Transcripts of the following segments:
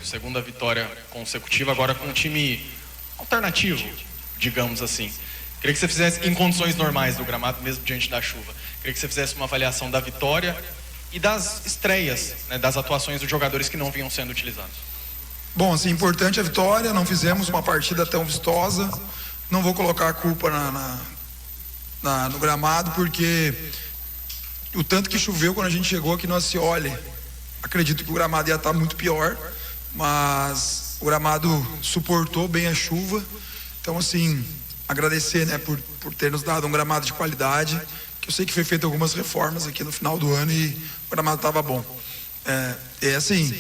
segunda vitória consecutiva, agora com um time alternativo, digamos assim. Queria que você fizesse, em condições normais do gramado, mesmo diante da chuva, queria que você fizesse uma avaliação da vitória e das estreias, né, das atuações dos jogadores que não vinham sendo utilizados. Bom, assim, importante a vitória, não fizemos uma partida tão vistosa, não vou colocar a culpa no gramado, porque o tanto que choveu quando a gente chegou aqui no Ascioli, acredito que o gramado ia estar muito pior, mas o gramado suportou bem a chuva. Então, assim, agradecer, né, por ter nos dado um gramado de qualidade, que eu sei que foi feito algumas reformas aqui no final do ano e o gramado estava bom. Assim,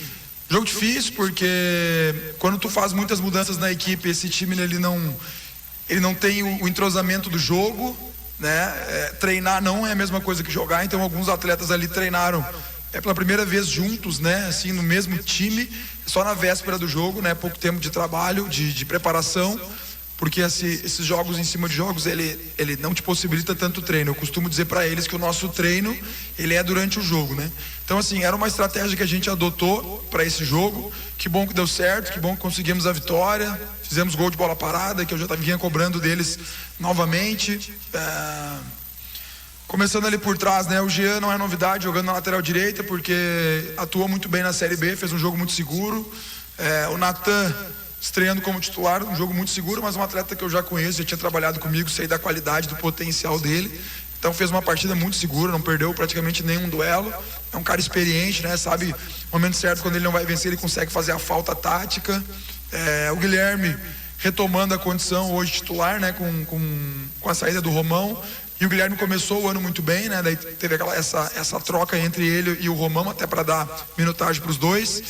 jogo difícil, porque quando tu faz muitas mudanças na equipe, esse time ele não tem o entrosamento do jogo, né? Treinar não é a mesma coisa que jogar, então alguns atletas ali treinaram pela primeira vez juntos, né? Assim, no mesmo time, só na véspera do jogo, né? Pouco tempo de trabalho, de preparação, porque esses jogos em cima de jogos, ele não te possibilita tanto treino. Eu costumo dizer para eles que o nosso treino, ele é durante o jogo, né? Então, assim, era uma estratégia que a gente adotou para esse jogo. Que bom que deu certo, que bom que conseguimos a vitória. Fizemos gol de bola parada, que eu já vinha cobrando deles novamente. Começando ali por trás, né? O Jean não é novidade, jogando na lateral direita, porque atuou muito bem na Série B, fez um jogo muito seguro. O Natan estreando como titular, um jogo muito seguro, mas um atleta que eu já conheço, já tinha trabalhado comigo, sei da qualidade, do potencial dele. Então fez uma partida muito segura, não perdeu praticamente nenhum duelo. É um cara experiente, né? Sabe o momento certo, quando ele não vai vencer, ele consegue fazer a falta tática. O Guilherme retomando a condição hoje titular, né? Com a saída do Romão. E o Guilherme começou o ano muito bem, né? Daí teve essa troca entre ele e o Romão, até para dar minutagem para os dois.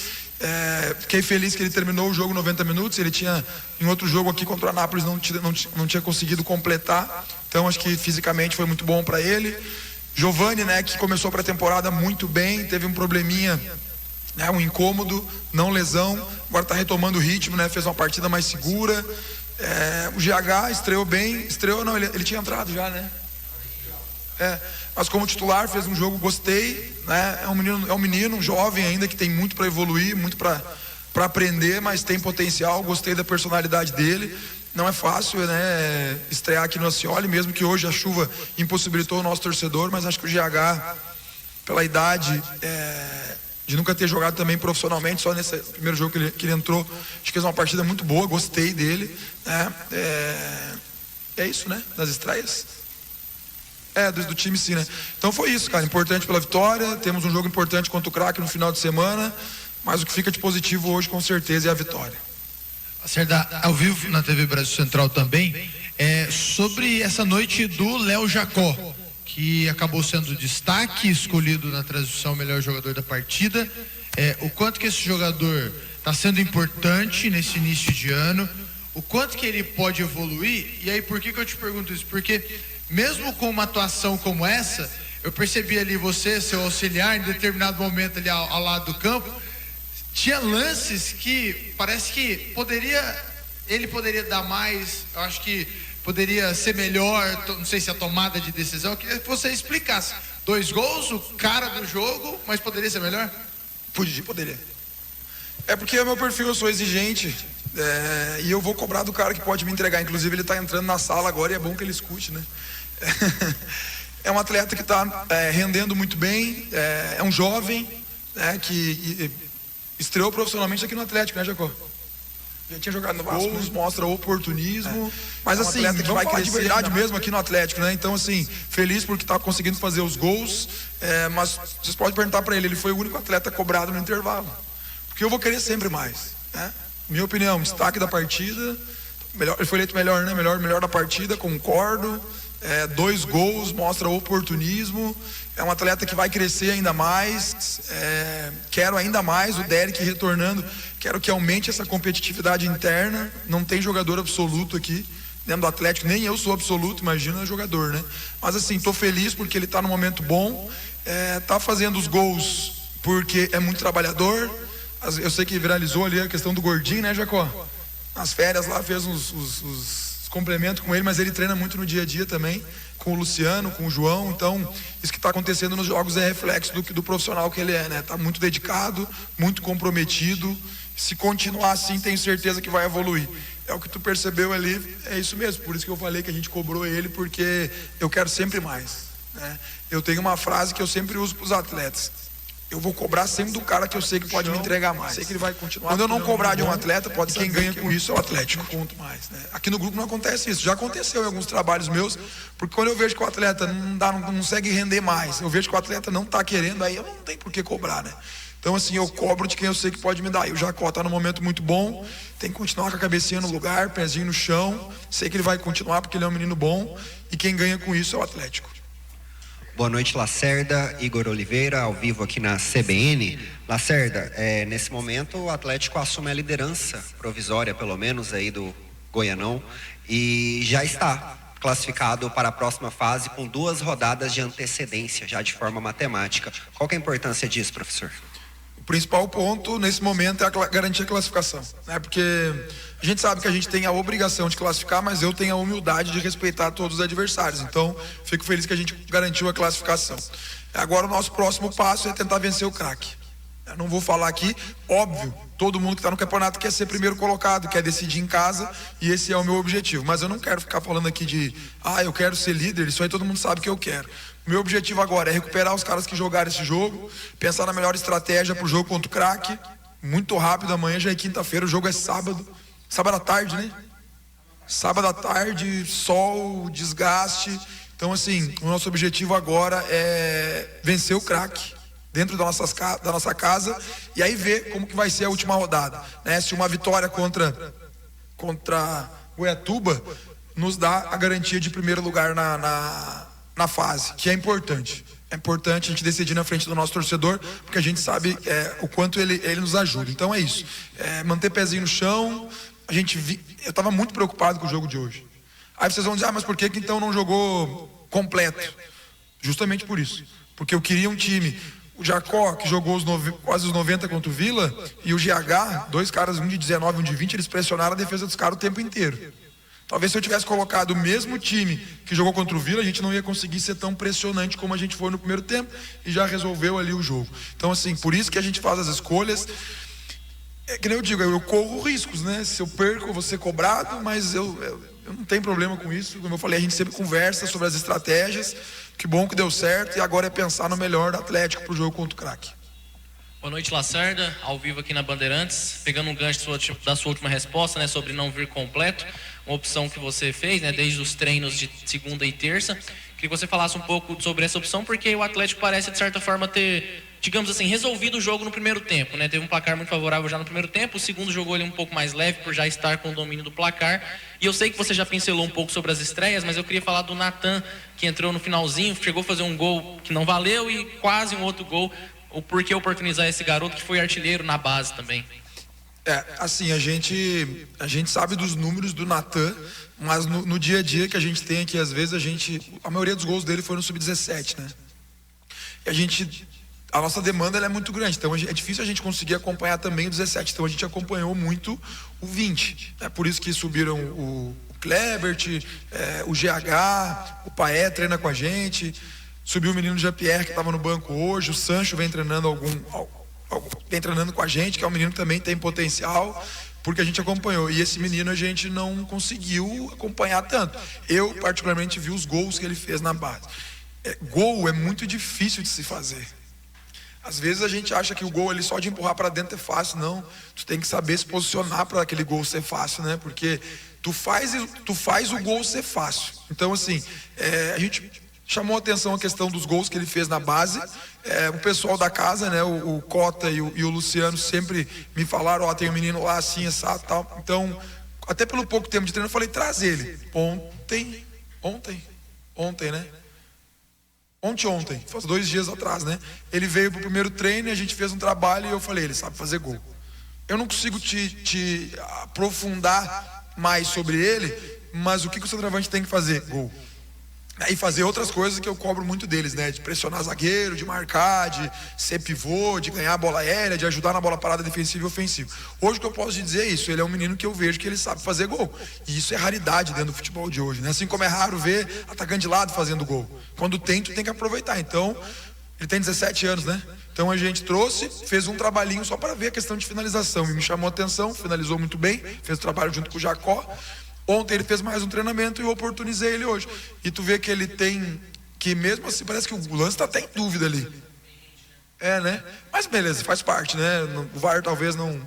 Fiquei feliz que ele terminou o jogo 90 minutos. Ele tinha, em outro jogo aqui contra o Anápolis, não tinha conseguido completar. Então acho que fisicamente foi muito bom para ele. Giovani, né, que começou a pré-temporada muito bem, teve um probleminha, né, um incômodo, não lesão, agora está retomando o ritmo, né, fez uma partida mais segura. O GH estreou bem, não, ele tinha entrado já, né? Mas como titular fez um jogo, gostei, né? É um menino, um jovem ainda que tem muito para evoluir, muito para aprender, mas tem potencial. Gostei da personalidade dele. Não é fácil, né, estrear aqui no Ascioli, mesmo que hoje a chuva impossibilitou o nosso torcedor, mas acho que o GH, pela idade, de nunca ter jogado também profissionalmente, só nesse primeiro jogo que ele entrou, acho que fez uma partida muito boa, gostei dele, né? É isso, né? Das estreias. Do time sim, né? Então foi isso, cara, importante pela vitória, temos um jogo importante contra o Craque no final de semana, mas o que fica de positivo hoje com certeza é a vitória. Acertar ao vivo na TV Brasil Central também, sobre essa noite do Léo Jacó, que acabou sendo destaque, escolhido na transmissão melhor jogador da partida, o quanto que esse jogador está sendo importante nesse início de ano, o quanto que ele pode evoluir. E aí por que eu te pergunto isso? Porque mesmo com uma atuação como essa, eu percebi ali você, seu auxiliar, em determinado momento ali ao lado do campo, tinha lances que parece que ele poderia dar mais, eu acho que poderia ser melhor, não sei se a tomada de decisão, eu queria que você explicasse. 2 gols, o cara do jogo, mas poderia ser melhor? Poderia. Porque o meu perfil, eu sou exigente, e eu vou cobrar do cara que pode me entregar. Inclusive ele está entrando na sala agora e é bom que ele escute, né? É um atleta que está rendendo muito bem, é um jovem, né, que estreou profissionalmente aqui no Atlético, né, Jacó? Já tinha jogado no Vasco, nos mostra oportunismo, mas assim, um atleta que vai crescer de verdade mesmo aqui no Atlético, né? Então assim, feliz porque está conseguindo fazer os gols, mas vocês podem perguntar para ele foi o único atleta cobrado no intervalo, porque eu vou querer sempre mais, né? Minha opinião, destaque da partida, ele foi eleito melhor, né? Melhor da partida, concordo. 2 gols, mostra oportunismo, é um atleta que vai crescer ainda mais, quero ainda mais o Derek retornando, quero que aumente essa competitividade interna. Não tem jogador absoluto aqui dentro do Atlético, nem eu sou absoluto, imagina jogador, né? Mas assim, tô feliz porque ele tá num momento bom, tá fazendo os gols porque é muito trabalhador. Eu sei que viralizou ali a questão do gordinho, né, Jacó? Nas férias lá fez os complementos com ele, mas ele treina muito no dia a dia também, com o Luciano, com o João. Então isso que está acontecendo nos jogos é reflexo do profissional que ele é, né? Tá muito dedicado, muito comprometido, Se continuar assim, tenho certeza que vai evoluir. É o que tu percebeu ali, é isso mesmo. Por isso que eu falei que a gente cobrou ele, porque eu quero sempre mais, né? Eu tenho uma frase que eu sempre uso para os atletas: eu vou cobrar sempre do cara que eu sei que pode me entregar mais. Sei que ele vai continuar. Quando eu não cobrar de um atleta, pode ser quem ganha com isso é o Atlético. Não conto mais, né? Aqui no grupo não acontece isso. Já aconteceu em alguns trabalhos meus, porque quando eu vejo que o atleta não consegue render mais, eu vejo que o atleta não está querendo, aí eu não tenho por que cobrar, né? Então, assim, eu cobro de quem eu sei que pode me dar. E o Jacó está num momento muito bom, tem que continuar com a cabecinha no lugar, pezinho no chão. Sei que ele vai continuar porque ele é um menino bom, e quem ganha com isso é o Atlético. Boa noite, Lacerda. Igor Oliveira, ao vivo aqui na CBN. Lacerda, nesse momento o Atlético assume a liderança provisória, pelo menos, aí do Goianão, e já está classificado para a próxima fase com 2 rodadas de antecedência, já de forma matemática. Qual que é a importância disso, professor? O principal ponto nesse momento é garantir a classificação, né? Porque a gente sabe que a gente tem a obrigação de classificar, mas eu tenho a humildade de respeitar todos os adversários. Então, fico feliz que a gente garantiu a classificação. Agora o nosso próximo passo é tentar vencer o craque. Eu não vou falar aqui, óbvio, todo mundo que está no campeonato quer ser primeiro colocado, quer decidir em casa, e esse é o meu objetivo. Mas eu não quero ficar falando aqui de, eu quero ser líder, isso aí todo mundo sabe que eu quero. O meu objetivo agora é recuperar os caras que jogaram esse jogo, pensar na melhor estratégia para o jogo contra o craque, muito rápido. Amanhã já é quinta-feira, o jogo é sábado à tarde, né? Sábado à tarde, sol, desgaste. Então, assim, o nosso objetivo agora é vencer o craque dentro da nossa casa, e aí ver como que vai ser a última rodada, né? Se uma vitória contra Goiatuba nos dá a garantia de primeiro lugar na fase, que é importante. É importante a gente decidir na frente do nosso torcedor, porque a gente sabe o quanto ele nos ajuda. Então é isso, manter pezinho no chão. Eu estava muito preocupado com o jogo de hoje. Aí vocês vão dizer, mas por que então não jogou completo? Justamente por isso, porque eu queria um time. O Jacó, que jogou quase os 90 contra o Vila, e o GH, 2 caras, um de 19 e um de 20, eles pressionaram a defesa dos caras o tempo inteiro. Talvez se eu tivesse colocado o mesmo time que jogou contra o Vila, a gente não ia conseguir ser tão pressionante como a gente foi no primeiro tempo, e já resolveu ali o jogo. Então, assim, por isso que a gente faz as escolhas. É que nem eu digo, eu corro riscos, né? Se eu perco, eu vou ser cobrado, mas eu não tenho problema com isso. Como eu falei, a gente sempre conversa sobre as estratégias. Que bom que deu certo, e agora é pensar no melhor do Atlético para o jogo contra o craque. Boa noite, Lacerda, ao vivo aqui na Bandeirantes, pegando um gancho da sua última resposta, né, sobre não vir completo, uma opção que você fez, né, desde os treinos de segunda e terça. Queria que você falasse um pouco sobre essa opção, porque o Atlético parece, de certa forma, ter, digamos assim, resolvido o jogo no primeiro tempo, né? Teve um placar muito favorável já no primeiro tempo, o segundo jogou ele um pouco mais leve, por já estar com o domínio do placar. E eu sei que você já pincelou um pouco sobre as estreias, mas eu queria falar do Natan, que entrou no finalzinho, chegou a fazer um gol que não valeu e quase um outro gol. O porquê oportunizar esse garoto que foi artilheiro na base também? Assim, a gente sabe dos números do Natan, mas no dia a dia que a gente tem aqui, às vezes a maioria dos gols dele foi no sub-17, né? E a nossa demanda ela é muito grande, então é difícil a gente conseguir acompanhar também o 17, então a gente acompanhou muito o 20, é por isso que subiram o Klebert, o GH, o Paé treina com a gente, subiu o menino Jean-Pierre que estava no banco hoje, o Sancho vem treinando vem treinando com a gente, que é um menino que também tem potencial, porque a gente acompanhou, e esse menino a gente não conseguiu acompanhar tanto. Eu particularmente vi os gols que ele fez na base. Gol é muito difícil de se fazer. Às vezes a gente acha que o gol ali só de empurrar para dentro é fácil. Não, tu tem que saber se posicionar para aquele gol ser fácil, né? Porque tu faz o gol ser fácil. Então, assim, a gente chamou a atenção a questão dos gols que ele fez na base. O pessoal da casa, né? O Cota e o Luciano sempre me falaram, tem um menino lá assim, essa tal. Então, até pelo pouco tempo de treino, eu falei, traz ele. Ontem, né? Ontem, faz 2 dias atrás, né? Ele veio pro primeiro treino e a gente fez um trabalho e eu falei, ele sabe fazer gol. Eu não consigo te aprofundar mais sobre ele, mas o que o centroavante tem que fazer? Gol. E fazer outras coisas que eu cobro muito deles, né? De pressionar zagueiro, de marcar, de ser pivô, de ganhar a bola aérea, de ajudar na bola parada defensiva e ofensiva. Hoje o que eu posso te dizer é isso, ele é um menino que eu vejo que ele sabe fazer gol. E isso é raridade dentro do futebol de hoje, né? Assim como é raro ver atacante de lado fazendo gol. Quando tem, tu tem que aproveitar. Então, ele tem 17 anos, né? Então a gente trouxe, fez um trabalhinho só para ver a questão de finalização e me chamou a atenção, finalizou muito bem, fez o trabalho junto com o Jacó. Ontem ele fez mais um treinamento e eu oportunizei ele hoje. E tu vê que ele tem, que mesmo assim parece que o lance tá até em dúvida ali. Né? Mas beleza, faz parte, né? O VAR talvez não,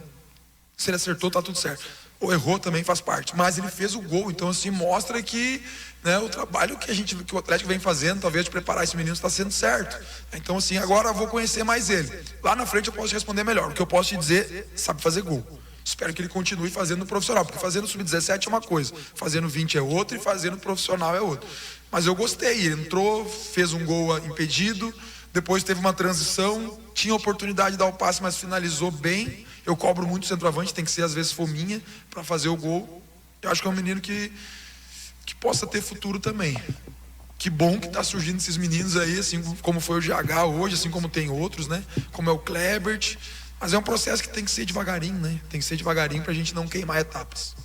se ele acertou tá tudo certo. Ou errou também faz parte, mas ele fez o gol, então assim mostra que, né, o trabalho que o Atlético vem fazendo, talvez de preparar esse menino, está sendo certo. Então assim, agora eu vou conhecer mais ele. Lá na frente eu posso te responder melhor. O que eu posso te dizer, sabe fazer gol. Espero que ele continue fazendo no profissional, porque fazendo sub-17 é uma coisa, fazendo 20 é outra e fazendo profissional é outra. Mas eu gostei, ele entrou, fez um gol impedido, depois teve uma transição, tinha oportunidade de dar o passe, mas finalizou bem. Eu cobro muito o centroavante, tem que ser às vezes fominha para fazer o gol. Eu acho que é um menino que possa ter futuro também. Que bom que está surgindo esses meninos aí, assim como foi o GH hoje, assim como tem outros, né? Como é o Klebert. Mas é um processo que tem que ser devagarinho, né? Tem que ser devagarinho para a gente não queimar etapas.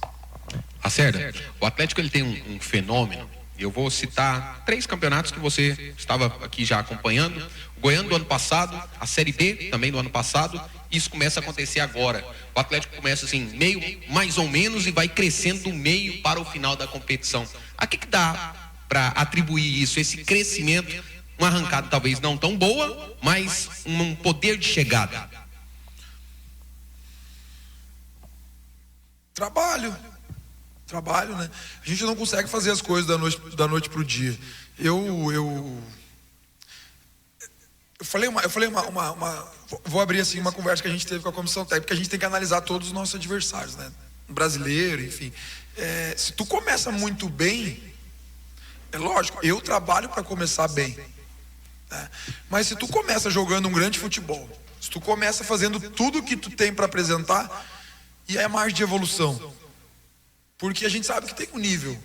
Lacerda, o Atlético ele tem um fenômeno. Eu vou citar 3 campeonatos que você estava aqui já acompanhando. O Goiano do ano passado, a Série B também do ano passado. Isso começa a acontecer agora. O Atlético começa assim, meio, mais ou menos, e vai crescendo do meio para o final da competição. A que dá para atribuir isso, esse crescimento? Uma arrancada talvez não tão boa, mas um poder de chegada. Trabalho, né? A gente não consegue fazer as coisas da noite pro dia. Eu falei vou abrir assim uma conversa que a gente teve com a comissão técnica, porque a gente tem que analisar todos os nossos adversários, né? Brasileiro, enfim. Se tu começa muito bem, é lógico, eu trabalho para começar bem, né? Mas se tu começa jogando um grande futebol, se tu começa fazendo tudo que tu tem para apresentar, e aí a margem de evolução, porque a gente sabe que tem um nível,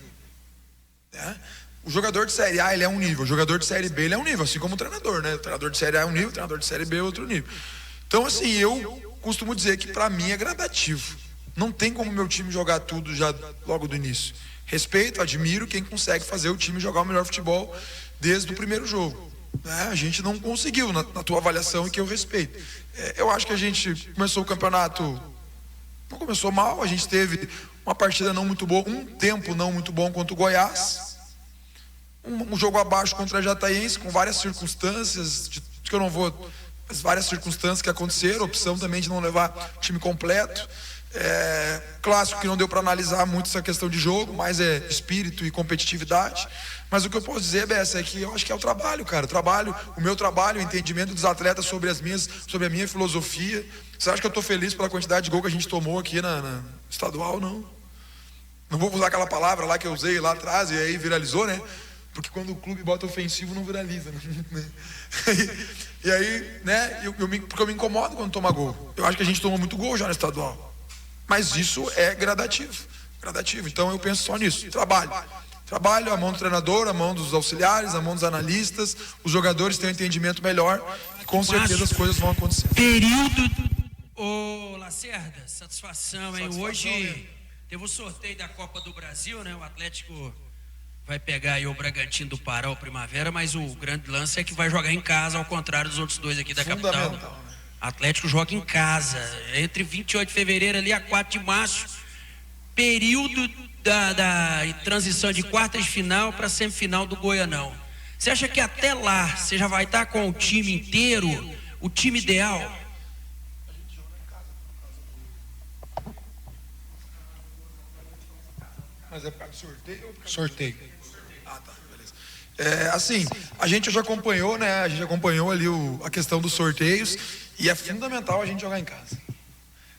né? O jogador de Série A, ele é um nível, o jogador de Série B, ele é um nível, assim como o treinador, né? O treinador de Série A é um nível, o treinador de Série B é outro nível. Então, assim, eu costumo dizer que para mim é gradativo. Não tem como meu time jogar tudo já logo do início. Respeito, admiro quem consegue fazer o time jogar o melhor futebol desde o primeiro jogo, né? A gente não conseguiu, na tua avaliação, e que eu respeito. Eu acho que a gente começou o campeonato, não começou mal, a gente teve uma partida não muito boa, um tempo não muito bom contra o Goiás, um jogo abaixo contra a Jataiense, com várias circunstâncias, que eu não vou, as várias circunstâncias que aconteceram, opção também de não levar o time completo, clássico que não deu para analisar muito essa questão de jogo, mas é espírito e competitividade. Mas o que eu posso dizer, Bessa, é que eu acho que é o trabalho, cara, o meu trabalho, o entendimento dos atletas sobre a minha filosofia. Você acha que eu estou feliz pela quantidade de gol que a gente tomou aqui na estadual? Não vou usar aquela palavra lá que eu usei lá atrás e aí viralizou, né? Porque quando o clube bota ofensivo não viraliza, né? E aí, né? Porque eu me incomodo quando toma gol. Eu acho que a gente tomou muito gol já no estadual. Mas isso é gradativo. Então eu penso só nisso. Trabalho, a mão do treinador, a mão dos auxiliares, a mão dos analistas. Os jogadores têm um entendimento melhor e com certeza as coisas vão acontecer. Ô Lacerda, satisfação, hein? Hoje teve o sorteio da Copa do Brasil, né? O Atlético vai pegar aí o Bragantino do Pará, o Primavera, mas o grande lance é que vai jogar em casa, ao contrário dos outros dois aqui da capital. Né? Atlético joga em casa, entre 28 de fevereiro ali a 4 de março, período da transição de quartas de final para semifinal do Goianão. Você acha que até lá você já vai estar com o time inteiro, o time ideal? Mas é por causa do sorteio? Sorteio. Ah, tá, beleza. Assim, a gente já acompanhou, né? A gente acompanhou ali a questão dos sorteios e é fundamental a gente jogar em casa.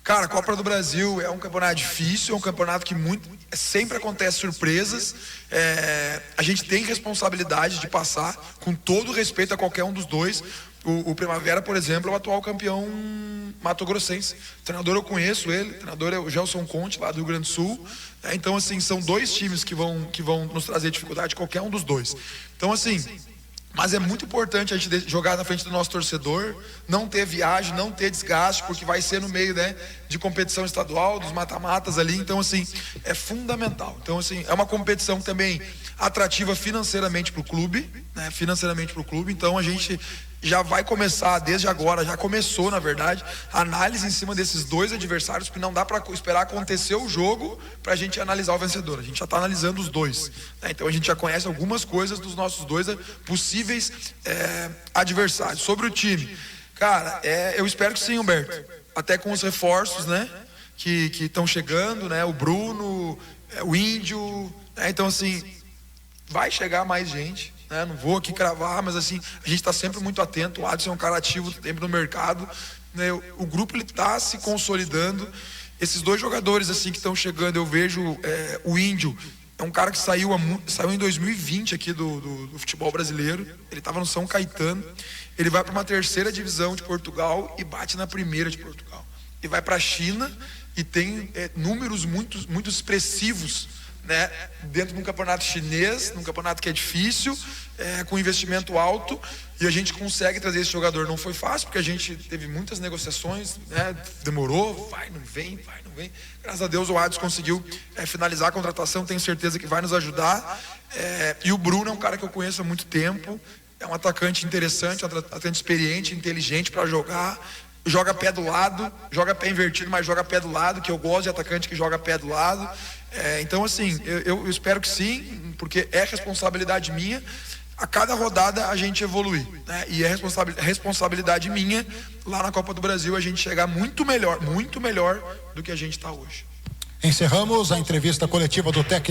Cara, a Copa do Brasil é um campeonato difícil, é um campeonato que sempre acontece surpresas. A gente tem responsabilidade de passar, com todo respeito a qualquer um dos dois. O Primavera, por exemplo, é o atual campeão mato-grossense. O treinador eu conheço ele, o treinador é o Gelson Conte, lá do Rio Grande do Sul. Então, assim, são dois times que vão nos trazer dificuldade, qualquer um dos dois. Então, assim, mas é muito importante a gente jogar na frente do nosso torcedor, não ter viagem, não ter desgaste, porque vai ser no meio, né, de competição estadual, dos mata-matas ali. Então, assim, é fundamental. Então, assim, é uma competição também atrativa financeiramente para o clube, né? Financeiramente para o clube. Então, a gente já vai começar desde agora, já começou na verdade, a análise em cima desses dois adversários, porque não dá para esperar acontecer o jogo para a gente analisar o vencedor. A gente já está analisando os dois, né? Então a gente já conhece algumas coisas dos nossos dois possíveis adversários. Sobre o time, cara, eu espero que sim, Humberto, até com os reforços, né, que estão chegando, né, o Bruno, o Índio, né? Então assim, vai chegar mais gente, né? Não vou aqui cravar, mas assim, a gente está sempre muito atento. O Adson é um cara ativo sempre no mercado, né? O grupo ele está se consolidando. Esses dois jogadores assim que estão chegando, eu vejo o Índio é um cara que saiu em 2020 aqui do futebol brasileiro. Ele estava no São Caetano. Ele vai para uma 3ª divisão de Portugal e bate na 1ª de Portugal. E vai para a China e tem números muito expressivos, né, dentro de um campeonato chinês, num campeonato que é difícil, com investimento alto, e a gente consegue trazer esse jogador. Não foi fácil, porque a gente teve muitas negociações, né, demorou, vai, não vem. Graças a Deus o Adson conseguiu finalizar a contratação, tenho certeza que vai nos ajudar. E o Bruno é um cara que eu conheço há muito tempo, é um atacante interessante, um atacante experiente, inteligente para jogar. Joga pé do lado, joga pé invertido, mas joga pé do lado, que eu gosto de atacante que joga pé do lado. Então assim, eu espero que sim, porque é responsabilidade minha a cada rodada a gente evoluir, né? E é responsabilidade minha lá na Copa do Brasil a gente chegar muito melhor do que a gente está hoje. Encerramos a entrevista coletiva do técnico